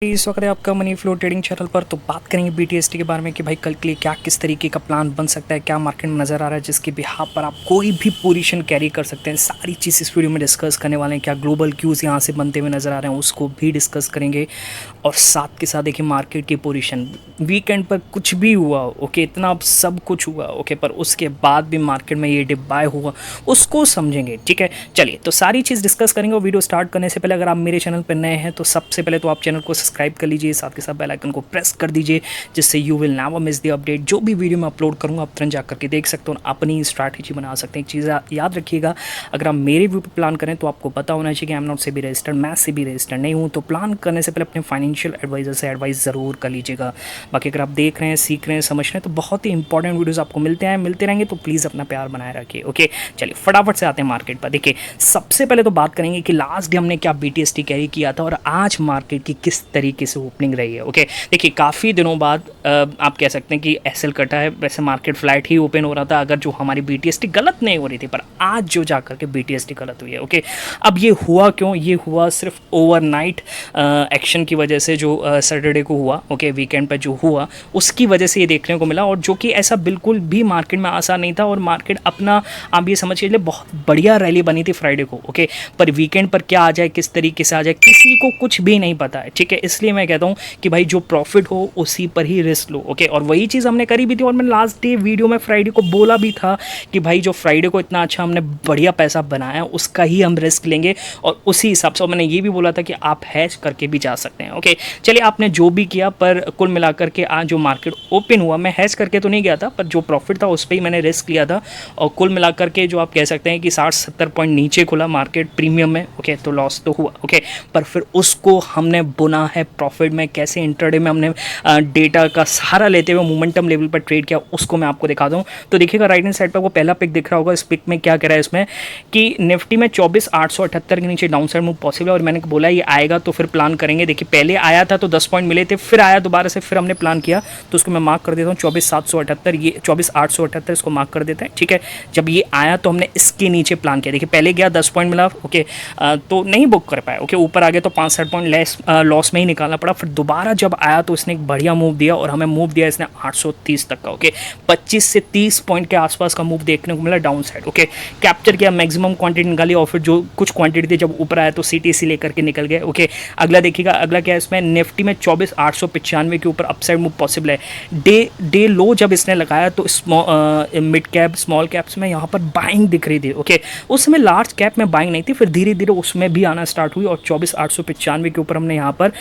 इस वक्त है आपका मनी फ्लो ट्रेडिंग चैनल पर। तो बात करेंगे बीटीएसटी के बारे में कि भाई कल के लिए क्या किस तरीके का प्लान बन सकता है, क्या मार्केट में नज़र आ रहा है जिसके बिहाफ पर आप कोई भी पोजीशन कैरी कर सकते हैं। सारी चीज़ इस वीडियो में डिस्कस करने वाले हैं। क्या ग्लोबल क्यूज़ यहाँ से बनते हुए नज़र आ रहे हैं उसको भी डिस्कस करेंगे, और साथ के साथ देखिए मार्केट की पोजीशन वीकेंड पर कुछ भी हुआ ओके, इतना सब कुछ हुआ ओके, पर उसके बाद भी मार्केट में ये डिप बाय हुआ उसको समझेंगे। ठीक है, चलिए तो सारी चीज़ डिस्कस करेंगे। और वीडियो स्टार्ट करने से पहले अगर आप मेरे चैनल पर नए हैं तो सबसे पहले तो आप चैनल को सब्सक्राइब कर लीजिए, साथ के साथ बेल आइकन को प्रेस कर दीजिए, जिससे you will never miss the update. जो भी वीडियो मैं अपलोड करूँगा आप तुरंत जा करके देख सकते हो, अपनी स्ट्रैटेजी बना सकते हैं। एक चीज़ याद रखिएगा, अगर आप मेरे व्यू पर प्लान करें तो आपको पता होना चाहिए कि I am not SEBI registered, मैं सेबी रजिस्टर्ड नहीं हूँ। तो प्लान करने से पहले अपने फाइनेंशियल एडवाइजर से एडवाइस ज़रूर कर लीजिएगा। बाकी अगर आप देख रहे हैं, सीख रहे हैं, समझ रहे हैं तो बहुत ही इंपॉर्टेंट वीडियोस आपको मिलते रहेंगे, तो प्लीज़ अपना प्यार बनाए रखिए। ओके, चलिए फटाफट से आते हैं मार्केट पर। देखिए सबसे पहले तो बात करेंगे कि लास्ट डे हमने क्या बीटीएसटी कैरी किया था और आज मार्केट की किस तरीके से ओपनिंग रही है। ओके, देखिए काफ़ी दिनों बाद आप कह सकते हैं कि एसएल कटा है। वैसे मार्केट फ्लैट ही ओपन हो रहा था अगर जो हमारी बीटीएसटी गलत नहीं हो रही थी, पर आज जो जाकर के बीटीएसटी गलत हुई है। ओके, अब ये हुआ क्यों? ये हुआ सिर्फ ओवरनाइट एक्शन की वजह से, जो सैटरडे को हुआ ओके, वीकेंड पर जो हुआ उसकी वजह से ये देखने को मिला, और जो कि ऐसा बिल्कुल भी मार्केट में आसान नहीं था। और मार्केट अपना आप ये समझ लीजिए बहुत बढ़िया रैली बनी थी फ्राइडे को ओके, पर वीकेंड पर क्या आ जाए, किस तरीके से आ जाए, किसी को कुछ भी नहीं पता है। ठीक है, इसलिए मैं कहता हूँ कि भाई जो प्रॉफिट हो उसी पर ही रिस्क लो। ओके, और वही चीज़ हमने करी भी थी, और मैंने लास्ट डे वीडियो में फ्राइडे को बोला भी था कि भाई जो फ्राइडे को इतना अच्छा हमने बढ़िया पैसा बनाया उसका ही हम रिस्क लेंगे, और उसी हिसाब से। और मैंने ये भी बोला था कि आप हैच करके भी जा सकते हैं। ओके, चलिए आपने जो भी किया, पर कुल मिलाकर के आज जो मार्केट ओपन हुआ, मैं हैच करके तो नहीं गया था, पर जो प्रॉफिट था उस पर ही मैंने रिस्क लिया था। और कुल मिलाकर के जो आप कह सकते हैं कि 60-70 पॉइंट नीचे खुला मार्केट प्रीमियम में। ओके, तो लॉस तो हुआ ओके, पर फिर उसको हमने बुना है प्रॉफिट में। कैसे इंटरडे में हमने डेटा का सहारा लेते हुए मोमेंटम लेवल पर ट्रेड किया उसको मैं आपको दिखा दूं। तो देखिएगा राइट हैंड साइड पर वो पहला पिक दिख रहा होगा। इस पिक में क्या कह रहा है इसमें कि निफ्टी में 24,878 के नीचे डाउन साइड मूव पॉसिबल है, और मैंने बोला ये आएगा तो फिर प्लान करेंगे। देखिए पहले आया था तो 10 पॉइंट मिले थे, फिर आया दोबारा से, फिर हमने प्लान किया, तो उसको मैं मार्क कर देता हूँ 24,778, ये 24,878 इसको मार्क कर देते हैं। ठीक है, जब ये आया तो हमने इसके नीचे प्लान किया। देखिए पहले गया 10 पॉइंट मिला ओके, तो नहीं बुक कर पाया ओके, ऊपर आ गया तो 65 पॉइंट लॉस में ही निकालना पड़ा। फिर दोबारा जब आया तो इसने एक बढ़िया मूव दिया, और हमें मूव दिया इसने 830 तक का ओके, 25 से 30 पॉइंट के आसपास का मूव देखने को मिला डाउन साइड ओके। कैप्चर किया, मैक्सिमम क्वांटिटी निकाली, और फिर जो कुछ क्वांटिटी थी जब ऊपर आया तो सीटीसी लेकर के निकल गए ओके। अगला देखिएगा, अगला क्या है इसमें, निफ्टी में 24,895 के ऊपर अपसाइड मूव पॉसिबल है। डे लो जब इसने लगाया तो मिड कैप स्मॉल कैप्स में यहाँ पर बाइंग दिख रही थी ओके, उस समय लार्ज कैप में बाइंग नहीं थी, फिर धीरे धीरे उसमें भी आना स्टार्ट हुई, और 24,895 के ऊपर हमने यहाँ पर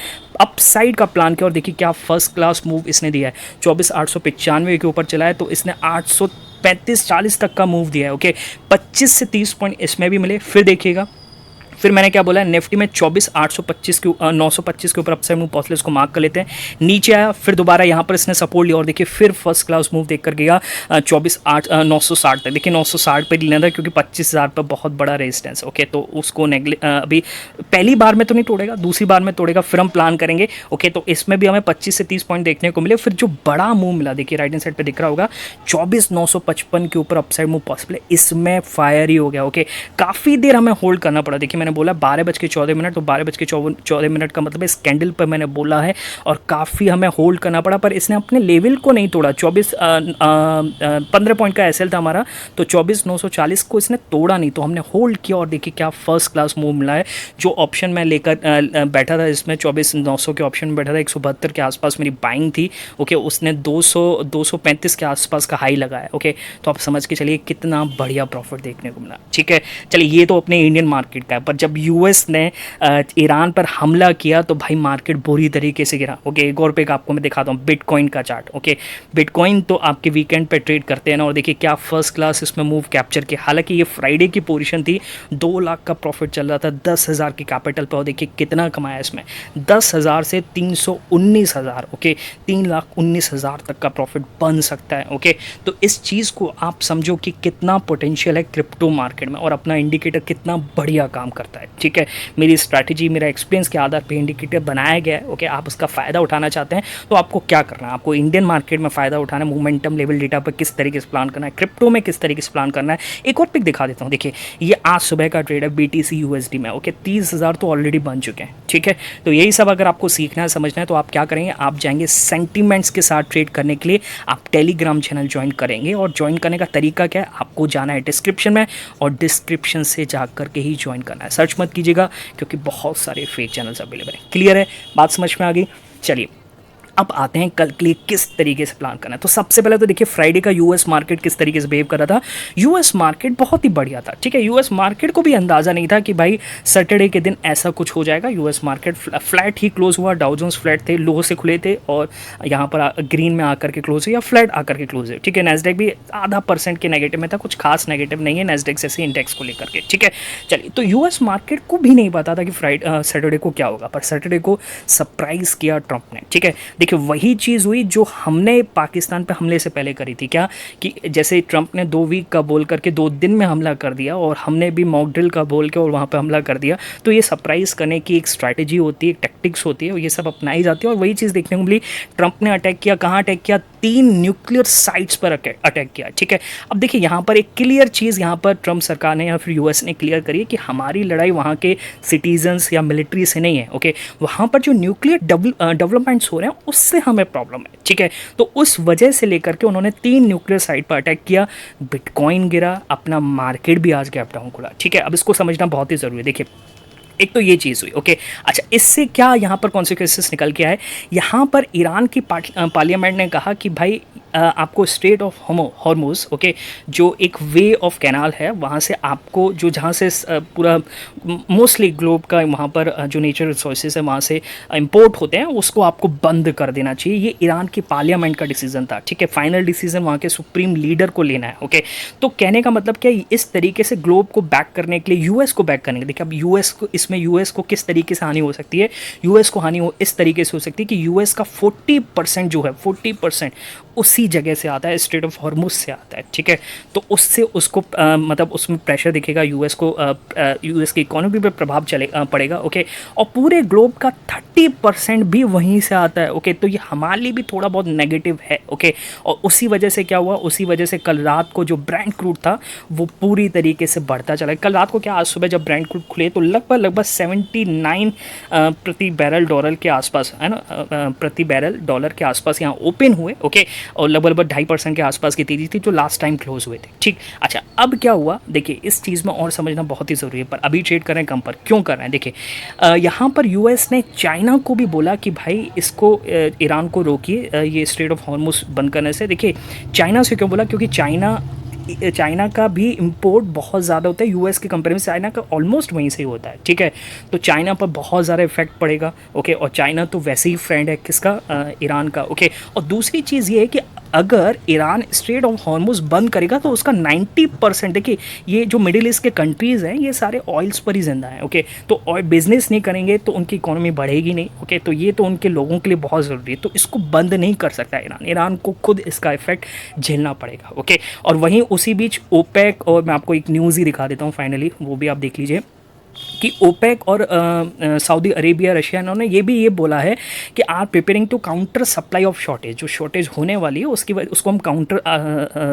अपसाइड का प्लान किया। और देखिए क्या फर्स्ट क्लास मूव इसने दिया है, 24,895 के ऊपर चला है तो इसने 835-40 तक का मूव दिया है ओके। 25 से 30 पॉइंट इसमें भी मिले। फिर देखिएगा, फिर मैंने क्या बोला, निफ्टी में 24,825 के 925 के ऊपर अपसाइड मूव पॉसिबल, इसको मार्क कर लेते हैं। नीचे आया, फिर दोबारा यहाँ पर इसने सपोर्ट लिया, और देखिए फिर फर्स्ट क्लास मूव देख कर गया 24,960 तक। देखिए 960 पर लेना था क्योंकि 25,000 पर बहुत बड़ा रेजिस्टेंस ओके, तो उसको अभी पहली बार में तो नहीं तोड़ेगा, दूसरी बार में तोड़ेगा, फिर हम प्लान करेंगे ओके। तो इसमें भी हमें 25 से 30 पॉइंट देखने को मिले। फिर जो बड़ा मूव मिला, देखिए राइट हैंड साइड पर दिख रहा होगा 24,955 के ऊपर अपसाइड मूव पॉसिबल है, इसमें फायर ही हो गया ओके। काफ़ी देर हमें होल्ड करना पड़ा। देखिए बोला 12:14, तो 12:14 का मतलब इस कैंडल पर मैंने बोला है, और काफ़ी हमें होल्ड करना पड़ा, पर इसने अपने लेवल को नहीं तोड़ा। 15 पॉइंट का एसएल था हमारा, तो 24,940 को इसने तोड़ा नहीं, तो हमने होल्ड किया। और देखिए क्या फर्स्ट क्लास मूव मिला है। जो ऑप्शन मैं लेकर बैठा था इसमें 24,900 के ऑप्शन में बैठा था, 172 के आसपास मेरी बाइंग थी ओके, उसने 235 के आसपास का हाई लगाया ओके। तो आप समझ के चलिए कितना बढ़िया प्रॉफिट देखने को मिला। ठीक है, चलिए ये तो अपने इंडियन मार्केट का है, पर जब यूएस ने ईरान पर हमला किया तो भाई मार्केट बुरी तरीके से गिरा ओके। एक और पिक आपको मैं दिखाता हूँ, बिटकॉइन का चार्ट ओके। बिटकॉइन तो आपके वीकेंड पे ट्रेड करते हैं ना, और देखिए क्या फर्स्ट क्लास इसमें मूव कैप्चर किया। हालांकि ये फ्राइडे की पोजीशन थी, 2 लाख का प्रॉफिट चल रहा था 10,000 की कैपिटल पर, और देखिए कितना कमाया इसमें, 10,000 से 319,000 ओके, 3,19,000 तक का प्रॉफिट बन सकता है ओके। तो इस चीज़ को आप समझो कि कितना पोटेंशियल है क्रिप्टो मार्केट में, और अपना इंडिकेटर कितना बढ़िया काम करता है, ठीक है। मेरी स्ट्रैटेजी, मेरा एक्सपीरियंस के आधार पे इंडिकेटर बनाया गया है, ओके। आप उसका फ़ायदा उठाना चाहते हैं तो आपको क्या करना है, आपको इंडियन मार्केट में फ़ायदा उठाना है, मोमेंटम लेवल डेटा पर किस तरीके से प्लान करना है, क्रिप्टो में किस तरीके से प्लान करना है। एक और पिक दिखा देता हूँ, देखिए ये आज सुबह का ट्रेड है BTC USD में, ओके। 30,000 तो ऑलरेडी बन चुके हैं, ठीक है। तो यही सब अगर आपको सीखना है, समझना है, तो आप क्या करेंगे, आप जाएंगे सेंटीमेंट्स के साथ ट्रेड करने के लिए, आप टेलीग्राम चैनल ज्वाइन करेंगे। और ज्वाइन करने का तरीका क्या है, आपको जाना है डिस्क्रिप्शन में और डिस्क्रिप्शन से जा करके ही ज्वाइन करना है। सर्च मत कीजिएगा क्योंकि बहुत सारे फेक चैनल्स अवेलेबल हैं। क्लियर है, बात समझ में आ गई। चलिए अब आते हैं कल के लिए किस तरीके से प्लान करना है। तो सबसे पहले तो देखिए फ्राइडे का यूएस मार्केट किस तरीके से बिहेव कर रहा था। यूएस मार्केट बहुत ही बढ़िया था, ठीक है। यूएस मार्केट को भी अंदाज़ा नहीं था कि भाई सैटरडे के दिन ऐसा कुछ हो जाएगा। यूएस मार्केट फ्लैट ही क्लोज हुआ, डाउ जोन्स फ्लैट थे, लो से खुले थे और यहाँ पर ग्रीन में आकर के क्लोज हुए या फ्लैट आकर के क्लोज हुए, ठीक है। नैस्डैक भी ½ % के नेगेटिव में था, कुछ खास नेगेटिव नहीं है नैस्डैक जैसे इंडेक्स को लेकर के, ठीक है। चलिए, तो यूएस मार्केट को भी नहीं पता था कि सैटरडे को क्या होगा, पर सैटरडे को सरप्राइज किया ट्रंप ने, ठीक है। देखिए वही चीज़ हुई जो हमने पाकिस्तान पे हमले से पहले करी थी, क्या कि जैसे ट्रंप ने 2 वीक का बोल करके 2 दिन में हमला कर दिया और हमने भी मॉक ड्रिल का बोल के और वहाँ पे हमला कर दिया। तो ये सरप्राइज़ करने की एक स्ट्रैटेजी होती है, एक टैक्टिक्स होती है, और ये सब अपनाई जाती है। और वही चीज़ देखने को मिली, ट्रंप ने अटैक किया, कहाँ अटैक किया, 3 न्यूक्लियर साइट्स पर अटैक किया, ठीक है। अब देखिए यहाँ पर एक क्लियर चीज़ यहाँ पर ट्रंप सरकार ने या फिर यूएस ने क्लियर करी है कि हमारी लड़ाई वहाँ के सिटीजन्स या मिलिट्री से नहीं है, ओके। वहाँ पर जो न्यूक्लियर डेवलपमेंट्स हो रहे हैं उससे हमें प्रॉब्लम है, ठीक है। तो उस वजह से लेकर के उन्होंने 3 न्यूक्लियर साइट पर अटैक किया, बिटकॉइन गिरा, अपना मार्केट भी आज गैप डाउन खुला, ठीक है। अब इसको समझना बहुत ही ज़रूरी है। देखिए एक तो ये चीज़ हुई, ओके। अच्छा, इससे क्या यहाँ पर कॉन्सिक्वेंसेस निकल के आए, यहाँ पर ईरान की पार्लियामेंट ने कहा कि भाई आपको स्ट्रेट ऑफ हॉर्मुज़, ओके, जो एक वे ऑफ कैनाल है, वहाँ से आपको जो जहाँ से पूरा मोस्टली ग्लोब का वहाँ पर जो नेचुरल रिसोर्सेज है वहाँ से इंपोर्ट होते हैं, उसको आपको बंद कर देना चाहिए। ये ईरान की पार्लियामेंट का डिसीजन था, ठीक है। फाइनल डिसीजन वहाँ के सुप्रीम लीडर को लेना है, ओके। तो कहने का मतलब क्या, इस तरीके से ग्लोब को बैक करने के लिए, यूएस को बैक करने के लिए, देखिए अब यूएस को किस तरीके से हानि हो सकती है, यूएस को हानि इस तरीके से हो सकती है कि यूएस का 40% जो है 40% उसी जगह से आता है, स्ट्रेट ऑफ हॉर्मुज़ से आता है, ठीक है। तो उससे उसको मतलब उसमें प्रेशर दिखेगा, यूएस की इकोनॉमी पर प्रभाव पड़ेगा, ओके। और पूरे ग्लोब का 30% भी वहीं से आता है, ओके। तो ये हमारे लिए भी थोड़ा बहुत नेगेटिव है, ओके। और उसी वजह से क्या हुआ, उसी वजह से कल रात को जो ब्रेंट क्रूड था वो पूरी तरीके से बढ़ता चला। कल रात को क्या, आज सुबह जब ब्रेंट क्रूड खुले तो लगभग 79 प्रति बैरल डॉलर के आसपास, है ना, प्रति बैरल डॉलर के आसपास यहाँ ओपन हुए, ओके। और लगभग 2.5% के आसपास की तेजी थी जो लास्ट टाइम क्लोज हुए थे, ठीक। अच्छा, अब क्या हुआ, देखिए इस चीज़ में और समझना बहुत ही ज़रूरी है, पर अभी ट्रेड कर रहे हैं कम पर, क्यों कर रहे हैं। देखिए यहाँ पर यूएस ने चाइना को भी बोला कि भाई इसको ईरान को रोकिए ये स्ट्रेट ऑफ हॉर्मुज़ बंद करने से। देखिए चाइना से क्यों बोला, क्योंकि चाइना का भी इंपोर्ट बहुत ज़्यादा होता है यूएस के कंपेयर में, चाइना का ऑलमोस्ट वहीं से ही होता है, ठीक है। तो चाइना पर बहुत ज़्यादा इफेक्ट पड़ेगा, ओके। और चाइना तो वैसे ही फ्रेंड है किसका, ईरान का, ओके। और दूसरी चीज़ ये है कि अगर ईरान स्ट्रेट ऑफ हॉर्मुज़ बंद करेगा तो उसका 90%, देखिए ये जो मिडिल ईस्ट के कंट्रीज़ हैं ये सारे ऑयल्स पर ही जिंदा हैं, ओके। तो ऑयल बिजनेस नहीं करेंगे तो उनकी इकोनॉमी बढ़ेगी नहीं, ओके। तो ये तो उनके लोगों के लिए बहुत ज़रूरी है, तो इसको बंद नहीं कर सकता ईरान को खुद इसका इफेक्ट झेलना पड़ेगा, ओके। और वहीं उसी बीच ओपेक, और मैं आपको एक न्यूज़ ही दिखा देता हूँ फाइनली, वो भी आप देख लीजिए कि ओपेक और सऊदी अरेबिया, रशिया, इन्होंने ये बोला है कि are preparing to counter supply of shortage, जो शॉर्टेज होने वाली है उसको हम काउंटर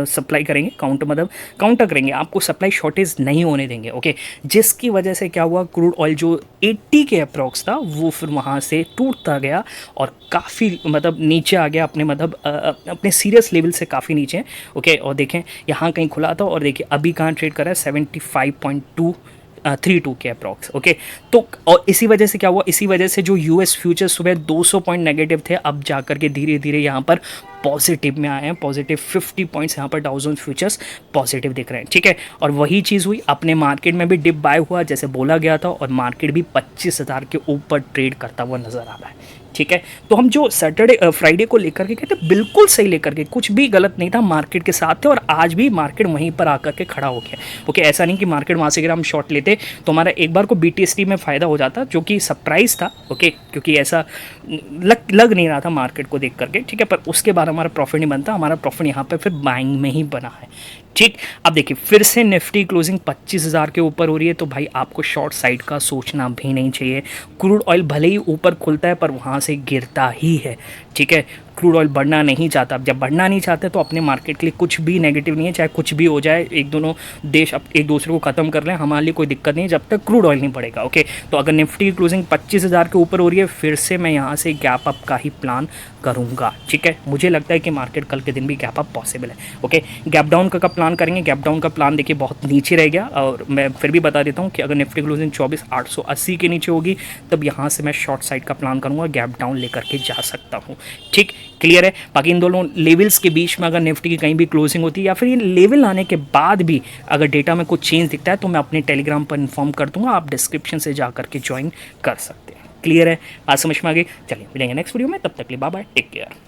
सप्लाई करेंगे, काउंटर करेंगे, आपको सप्लाई शॉर्टेज नहीं होने देंगे, ओके। जिसकी वजह से क्या हुआ, क्रूड ऑयल जो 80 के अप्रॉक्स था वो फिर वहाँ से टूटता गया और काफ़ी मतलब नीचे आ गया, अपने सीरियस लेवल से काफ़ी नीचे, ओके। और देखें यहाँ कहीं खुला था और देखिए अभी कहाँ ट्रेड कर रहा है, 75.232 के अप्रॉक्स, ओके। तो और इसी वजह से क्या हुआ, इसी वजह से जो यूएस फ्यूचर सुबह 200 पॉइंट नेगेटिव थे, अब जाकर के धीरे धीरे यहाँ पर पॉजिटिव में आए हैं, पॉजिटिव 50 पॉइंट्स यहाँ पर डाउ जोन्स फ्यूचर्स पॉजिटिव दिख रहे हैं, ठीक है। और वही चीज़ हुई, अपने मार्केट में भी डिप बाय हुआ जैसे बोला गया था, और मार्केट भी 25,000 के ऊपर ट्रेड करता हुआ नजर आ रहा है, ठीक है। तो हम जो फ्राइडे को लेकर के कहते बिल्कुल सही लेकर के, कुछ भी गलत नहीं था, मार्केट के साथ थे और आज भी मार्केट वहीं पर आकर के खड़ा हो गया, ओके। ऐसा नहीं कि मार्केट वहाँ से अगर हम शॉर्ट लेते तो हमारा एक बार को BTST में फ़ायदा हो जाता, जो कि सरप्राइज़ था, ओके, क्योंकि ऐसा लग नहीं रहा था मार्केट को देख करके, ठीक है। पर उसके बाद हमारा प्रॉफिट नहीं बनता, हमारा प्रॉफिट यहाँ पे फिर बाइंग में ही बना है। ठीक, अब देखिए फिर से निफ्टी क्लोजिंग 25,000 के ऊपर हो रही है, तो भाई आपको शॉर्ट साइड का सोचना भी नहीं चाहिए। क्रूड ऑयल भले ही ऊपर खुलता है पर वहाँ से गिरता ही है। ठीक है, क्रूड ऑयल बढ़ना नहीं चाहता। अब जब बढ़ना नहीं चाहते तो अपने मार्केट के लिए कुछ भी नेगेटिव नहीं है, चाहे कुछ भी हो जाए, एक दोनों देश अब एक दूसरे को ख़त्म कर लें, हमारे लिए कोई दिक्कत नहीं है जब तक क्रूड ऑयल नहीं बढ़ेगा। ओके, तो अगर निफ्टी की क्लोजिंग 25,000 के ऊपर हो रही है, फिर से मैं यहाँ से गैप अप का ही प्लान करूँगा। ठीक है, मुझे लगता है कि मार्केट कल के दिन भी गैप अप पॉसिबल है। ओके, गैप डाउन का प्लान करेंगे। गैप डाउन का प्लान देखिए बहुत नीचे रह गया, और मैं फिर भी बता देता हूँ कि अगर निफ्टी क्लोजिंग 24,880 के नीचे होगी तब यहाँ से मैं शॉर्ट साइड का प्लान करूँगा, गैप डाउन लेकर के जा सकता हूँ। ठीक, क्लियर है। बाकी इन दोनों लेवल्स के बीच में अगर निफ्टी की कहीं भी क्लोजिंग होती है या फिर ये लेवल आने के बाद भी अगर डेटा में कुछ चेंज दिखता है तो मैं अपने टेलीग्राम पर इन्फॉर्म कर दूंगा, आप डिस्क्रिप्शन से जा करके ज्वाइन कर सकते हैं। क्लियर है, बात समझ में आ गई। चलिए मिलेंगे नेक्स्ट वीडियो में, तब तक के लिए बाय बाय, टेक केयर।